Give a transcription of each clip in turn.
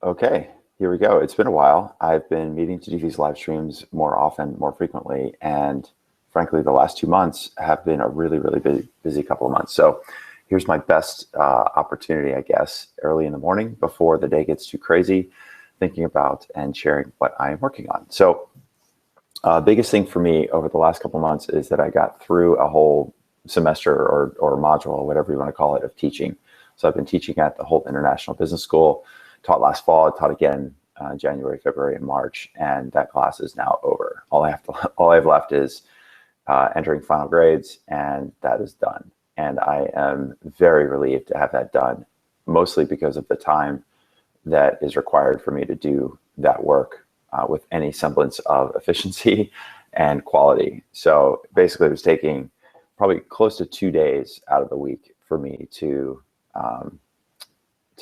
Okay, here we go. It's been a while. I've been meaning to do these live streams more often, more frequently, and frankly, the last 2 months have been a really busy couple of months. So here's my best opportunity, I guess, early in the morning before the day gets too crazy, thinking about and sharing what I am working on. So biggest thing for me over the last couple of months is that I got through a whole semester or module, or whatever you want to call it, of teaching. So I've been teaching at the Holt International Business School. Taught last fall, I taught again January, February, and March, and that class is now over. All I have left is entering final grades, and that is done. And I am very relieved to have that done, mostly because of the time that is required for me to do that work with any semblance of efficiency and quality. So basically, it was taking probably close to 2 days out of the week for me to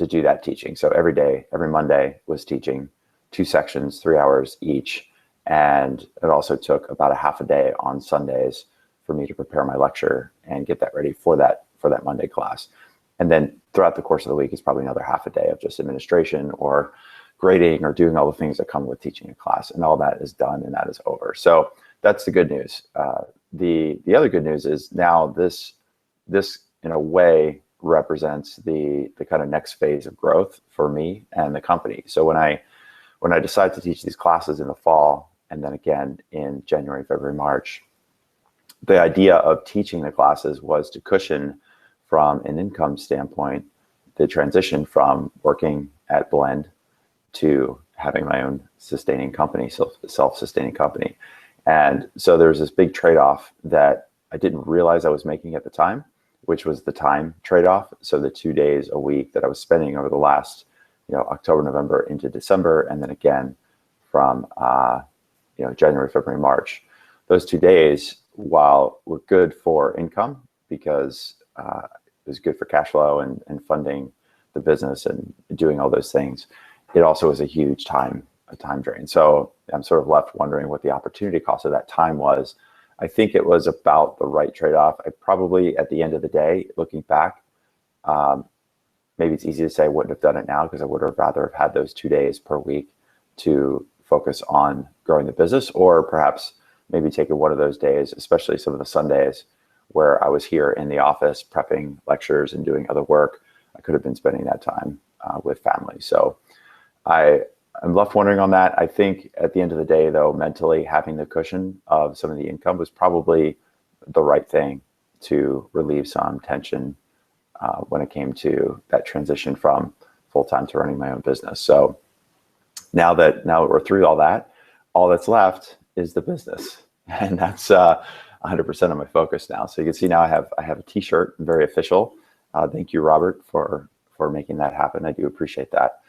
do that teaching. So every day, every Monday was teaching 2 sections, 3 hours each. And it also took about a half a day on Sundays for me to prepare my lecture and get that ready for that Monday class. And then throughout the course of the week is probably another half a day of just administration or grading or doing all the things that come with teaching a class. And all that is done and that is over. So that's the good news. The other good news is now this in a way represents the kind of next phase of growth for me and the company. So when I decided to teach these classes in the fall and then again in January, February, March, the idea of teaching the classes was to cushion from an income standpoint the transition from working at Blend to having my own sustaining company, self-sustaining company. And so there's this big trade-off that I didn't realize I was making at the time, which was the time trade-off. So the 2 days a week that I was spending over the last, October, November into December, and then again from, January, February, March. Those 2 days, while were good for income because it was good for cash flow and funding the business and doing all those things, it also was a huge time drain. So I'm sort of left wondering what the opportunity cost of that time was. I think it was about the right trade-off. I probably, at the end of the day, looking back, maybe it's easy to say I wouldn't have done it now because I would have rather have had those 2 days per week to focus on growing the business, or perhaps maybe taking one of those days, especially some of the Sundays where I was here in the office prepping lectures and doing other work. I could have been spending that time with family. So I'm left wondering on that. I think at the end of the day, though, mentally having the cushion of some of the income was probably the right thing to relieve some tension when it came to that transition from full-time to running my own business. So now that we're through all that, all that's left is the business, and that's 100% of my focus now. So you can see now I have a T-shirt, very official. Thank you, Robert, for making that happen. I do appreciate that.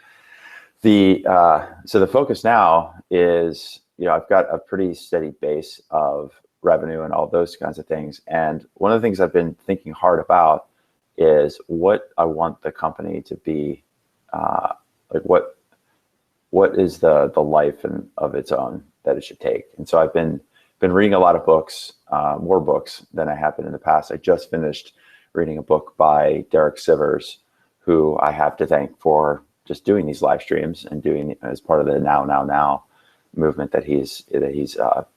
So the focus now is, I've got a pretty steady base of revenue and all those kinds of things. And one of the things I've been thinking hard about is what I want the company to be, like what is the life of its own that it should take. And so I've been reading a lot of books, more books than I have been in the past. I just finished reading a book by Derek Sivers, who I have to thank for just doing these live streams and doing as part of the now movement that he's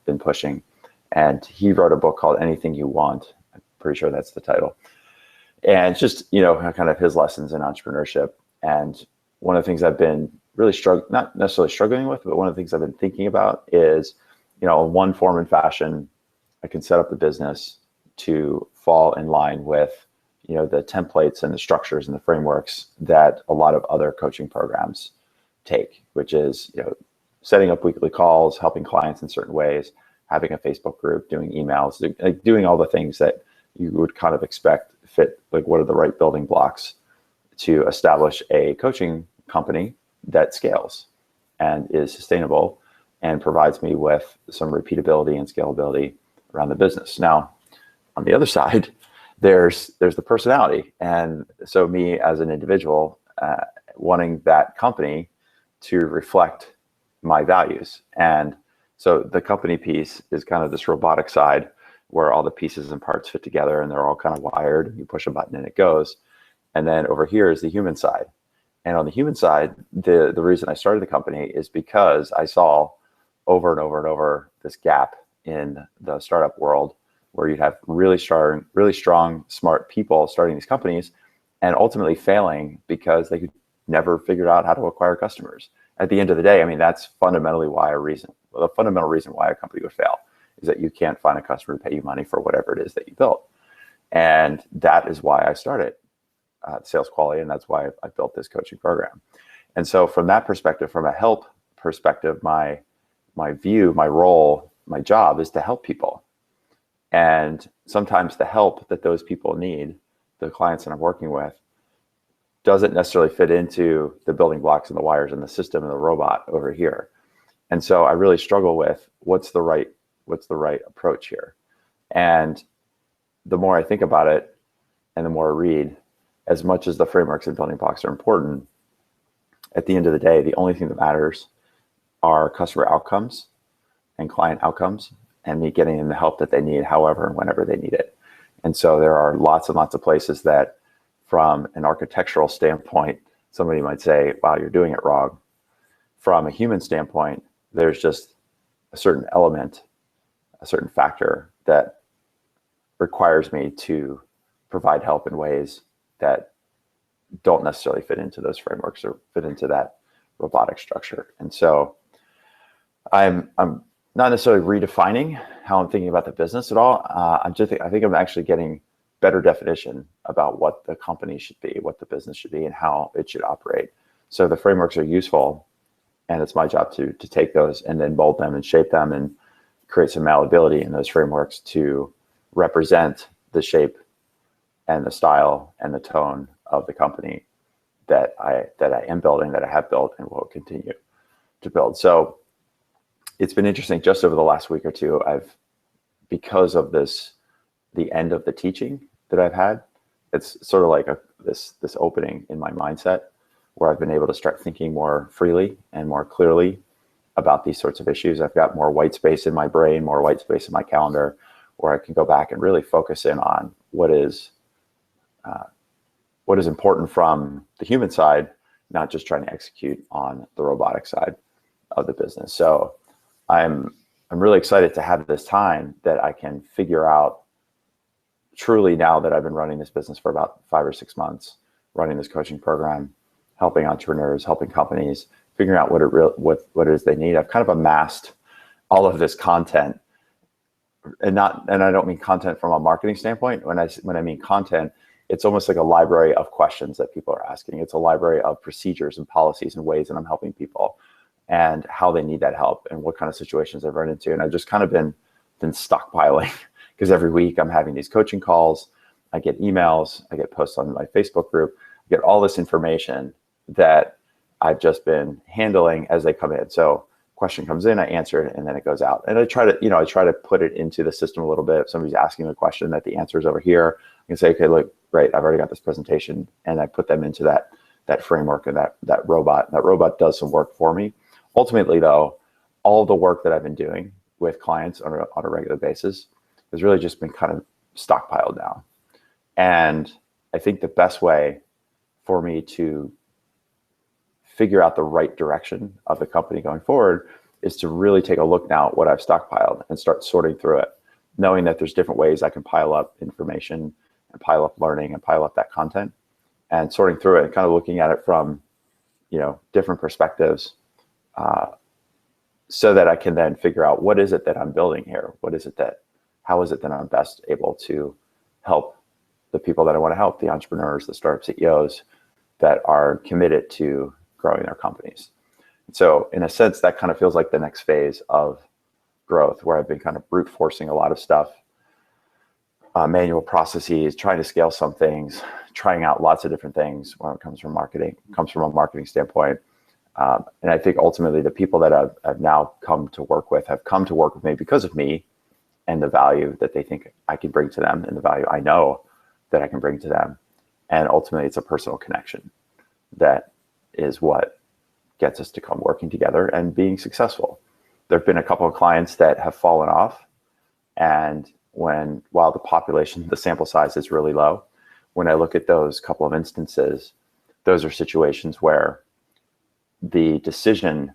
been pushing. And he wrote a book called Anything You Want. I'm pretty sure that's the title. And it's just, kind of his lessons in entrepreneurship. And one of the things I've been really not necessarily struggling with, but one of the things I've been thinking about is, in one form and fashion, I can set up the business to fall in line with, the templates and the structures and the frameworks that a lot of other coaching programs take, which is, setting up weekly calls, helping clients in certain ways, having a Facebook group, doing emails, doing all the things that you would kind of expect fit, like what are the right building blocks to establish a coaching company that scales and is sustainable and provides me with some repeatability and scalability around the business. Now, on the other side, there's the personality. And so me as an individual, wanting that company to reflect my values. And so the company piece is kind of this robotic side where all the pieces and parts fit together and they're all kind of wired. You push a button and it goes. And then over here is the human side. And on the human side, the reason I started the company is because I saw over and over and over this gap in the startup world where you'd have really strong, smart people starting these companies and ultimately failing because they could never figure out how to acquire customers. At the end of the day, I mean, that's fundamentally the fundamental reason why a company would fail is that you can't find a customer to pay you money for whatever it is that you built. And that is why I started Sales Quality, and that's why I built this coaching program. And so from that perspective, from a help perspective, my view, my role, my job is to help people. And sometimes the help that those people need, the clients that I'm working with, doesn't necessarily fit into the building blocks and the wires and the system and the robot over here. And so I really struggle with what's the right approach here. And the more I think about it and the more I read, as much as the frameworks and building blocks are important, at the end of the day, the only thing that matters are customer outcomes and client outcomes and me getting them the help that they need, however and whenever they need it. And so there are lots and lots of places that, from an architectural standpoint, somebody might say, wow, you're doing it wrong. From a human standpoint, there's just a certain element, a certain factor that requires me to provide help in ways that don't necessarily fit into those frameworks or fit into that robotic structure. And so I'm not necessarily redefining how I'm thinking about the business at all. I think I'm actually getting better definition about what the company should be, what the business should be, and how it should operate. So the frameworks are useful, and it's my job to take those and then mold them and shape them and create some malleability in those frameworks to represent the shape and the style and the tone of the company that I am building, that I have built, and will continue to build. So it's been interesting. Just over the last week or two, because of the end of the teaching that I've had, it's sort of like this opening in my mindset where I've been able to start thinking more freely and more clearly about these sorts of issues. I've got more white space in my brain, more white space in my calendar, where I can go back and really focus in on what is important from the human side, not just trying to execute on the robotic side of the business. So I'm really excited to have this time that I can figure out truly, now that I've been running this business for about 5 or 6 months, running this coaching program, helping entrepreneurs, helping companies, figuring out what it is they need. I've kind of amassed all of this content, and I don't mean content from a marketing standpoint. When I mean content, it's almost like a library of questions that people are asking. It's a library of procedures and policies and ways that I'm helping people and how they need that help and what kind of situations they've run into. And I've just kind of been stockpiling because every week I'm having these coaching calls. I get emails, I get posts on my Facebook group, I get all this information that I've just been handling as they come in. So question comes in, I answer it, and then it goes out. And I try to put it into the system a little bit. If somebody's asking a question that the answer is over here, I can say, okay, look, great, I've already got this presentation, and I put them into that framework and that robot. That robot does some work for me. Ultimately, though, all the work that I've been doing with clients on a regular basis has really just been kind of stockpiled now. And I think the best way for me to figure out the right direction of the company going forward is to really take a look now at what I've stockpiled and start sorting through it, knowing that there's different ways I can pile up information and pile up learning and pile up that content, and sorting through it and kind of looking at it from, different perspectives, so that I can then figure out what is it that I'm building here? How is it that I'm best able to help the people that I want to help, the entrepreneurs, the startup CEOs that are committed to growing their companies. So in a sense, that kind of feels like the next phase of growth, where I've been kind of brute forcing a lot of stuff, manual processes, trying to scale some things, trying out lots of different things when it comes from a marketing standpoint. And I think ultimately the people that I've now come to work with have come to work with me because of me and the value that they think I can bring to them and the value I know that I can bring to them. And ultimately it's a personal connection that is what gets us to come working together and being successful. There've been a couple of clients that have fallen off, and while the sample size is really low, when I look at those couple of instances, those are situations where the decision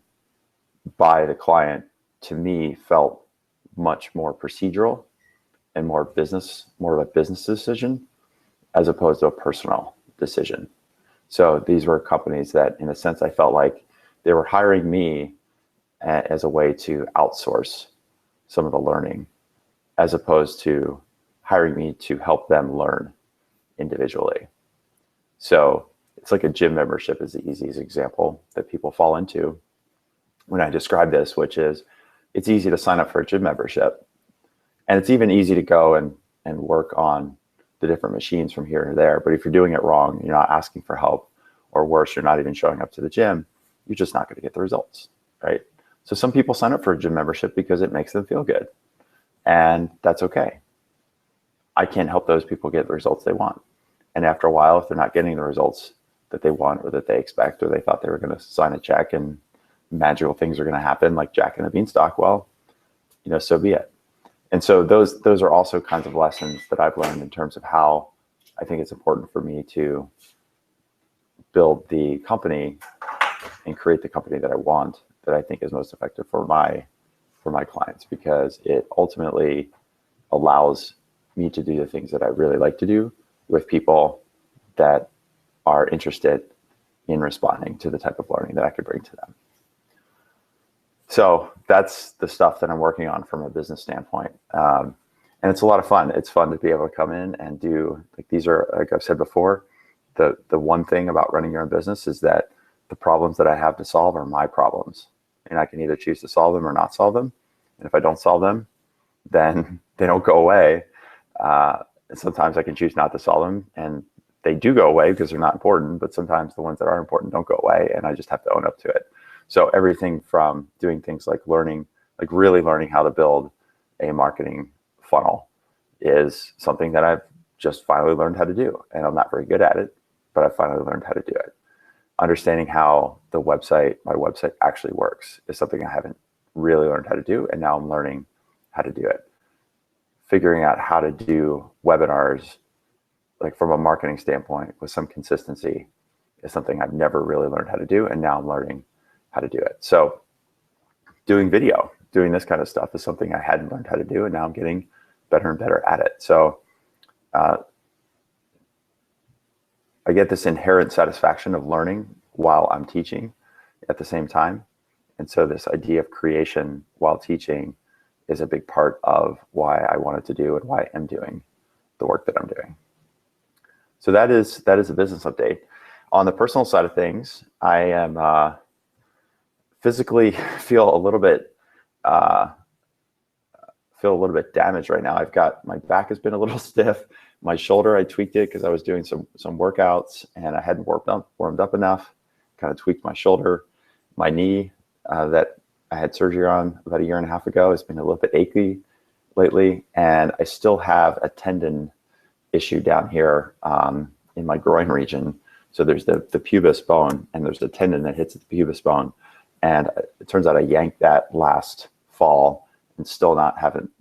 by the client to me felt much more procedural and more of a business decision as opposed to a personal decision. So these were companies that, in a sense, I felt like they were hiring me as a way to outsource some of the learning, as opposed to hiring me to help them learn individually. So it's like a gym membership is the easiest example that people fall into when I describe this, which is it's easy to sign up for a gym membership. And it's even easy to go and work on the different machines from here and there. But if you're doing it wrong, you're not asking for help, or worse, you're not even showing up to the gym, you're just not going to get the results, right? So some people sign up for a gym membership because it makes them feel good. And that's okay. I can't help those people get the results they want. And after a while, if they're not getting the results that they want or that they expect, or they thought they were going to sign a check and magical things are going to happen like Jack and the Beanstalk, well, so be it. And so those are also kinds of lessons that I've learned in terms of how I think it's important for me to build the company and create the company that I want, that I think is most effective for my clients, because it ultimately allows me to do the things that I really like to do with people that are interested in responding to the type of learning that I could bring to them. So that's the stuff that I'm working on from a business standpoint. And it's a lot of fun. It's fun to be able to come in and do, like, these are, like I've said before, the one thing about running your own business is that the problems that I have to solve are my problems. And I can either choose to solve them or not solve them. And if I don't solve them, then they don't go away. Sometimes I can choose not to solve them, and they do go away because they're not important. But sometimes the ones that are important don't go away, and I just have to own up to it. So everything from doing things like really learning how to build a marketing funnel is something that I've just finally learned how to do. And I'm not very good at it, but I finally learned how to do it. Understanding how my website actually works is something I haven't really learned how to do. And now I'm learning how to do it. Figuring out how to do webinars, like from a marketing standpoint, with some consistency is something I've never really learned how to do. And now I'm learning how to do it. So doing video, doing this kind of stuff is something I hadn't learned how to do. And now I'm getting better and better at it. So I get this inherent satisfaction of learning while I'm teaching at the same time. And so this idea of creation while teaching is a big part of why I wanted to do and why I am doing the work that I'm doing. So that is a business update. On the personal side of things, I am physically feel a little bit damaged right now. I've got, my back has been a little stiff. My shoulder, I tweaked it because I was doing some workouts and I hadn't warmed up enough. Kind of tweaked my shoulder. My knee that I had surgery on about 1.5 years ago has been a little bit achy lately, and I still have a tendon issue down here in my groin region. So there's the pubis bone, and there's the tendon that hits the pubis bone. And it turns out I yanked that last fall and still haven't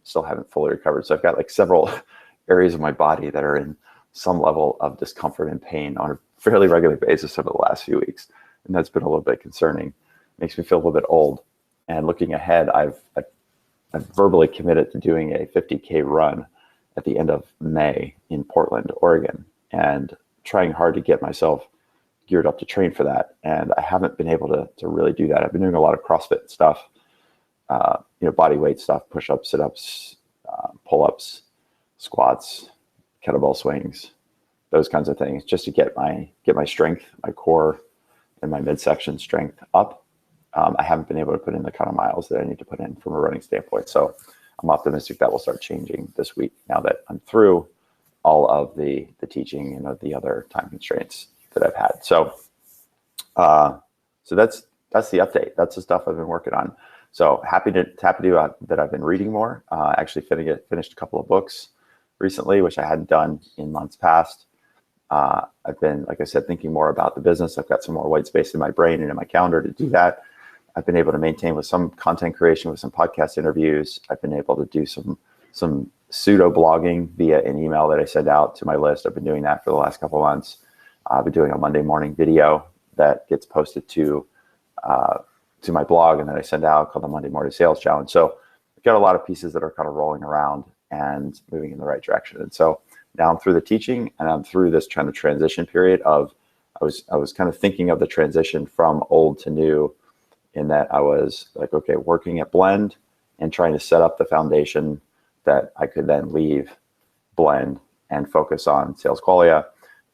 fully recovered. So I've got like several areas of my body that are in some level of discomfort and pain on a fairly regular basis over the last few weeks. And that's been a little bit concerning. Makes me feel a little bit old. And looking ahead, I've verbally committed to doing a 50K run at the end of May in Portland, Oregon, and trying hard to get myself geared up to train for that. And I haven't been able to really do that. I've been doing a lot of CrossFit stuff, body weight stuff, push-ups, sit-ups, pull-ups, squats, kettlebell swings, those kinds of things, just to get my strength, my core and my midsection strength up. I haven't been able to put in the kind of miles that I need to put in from a running standpoint. So I'm optimistic that will start changing this week now that I'm through all of the teaching and the other time constraints that I've had. So that's the update. That's the stuff I've been working on. So happy that I've been reading more. Actually finished a couple of books recently, which I hadn't done in months past. I've been, like I said, thinking more about the business. I've got some more white space in my brain and in my calendar to do that. I've been able to maintain with some content creation, with some podcast interviews. I've been able to do some pseudo blogging via an email that I send out to my list. I've been doing that for the last couple of months. I'll be doing a Monday morning video that gets posted to my blog, and then I send out, called the Monday Morning Sales Challenge. So I've got a lot of pieces that are kind of rolling around and moving in the right direction. And so now I'm through the teaching, and I'm through this kind of transition period of, I was kind of thinking of the transition from old to new, in that I was like, okay, working at Blend and trying to set up the foundation that I could then leave Blend and focus on Sales Qualia.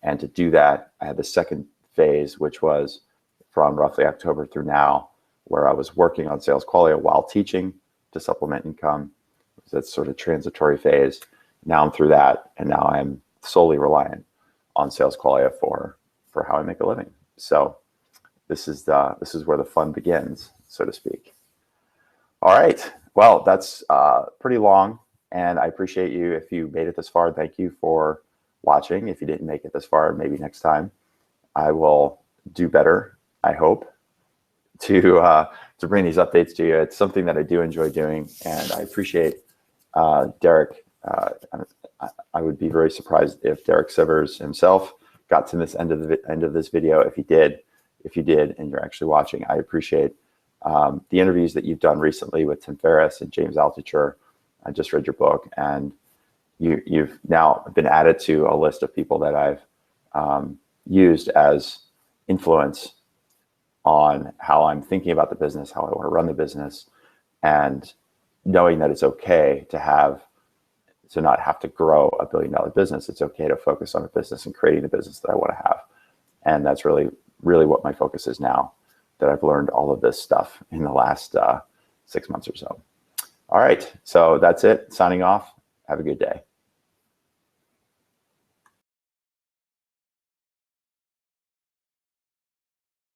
And to do that, I had the second phase, which was from roughly October through now, where I was working on Sales Qualia while teaching to supplement income. That's sort of transitory phase. Now I'm through that, and now I'm solely reliant on Sales Qualia for how I make a living. So this is where the fun begins, so to speak. All right. Well, that's pretty long, and I appreciate you. If you made it this far, thank you for watching. If you didn't make it this far, maybe next time I will do better, I hope, to bring these updates to you. It's something that I do enjoy doing, and I appreciate Derek. I would be very surprised if Derek Sivers himself got to this end of this video. If you did, and you're actually watching, I appreciate the interviews that you've done recently with Tim Ferriss and James Altucher. I just read your book, and you've now been added to a list of people that I've used as influence on how I'm thinking about the business, how I want to run the business, and knowing that it's okay to not have to grow a $1 billion business. It's okay to focus on a business and creating the business that I want to have. And that's really, really what my focus is now, that I've learned all of this stuff in the last 6 months or so. All right, so that's it. Signing off. Have a good day.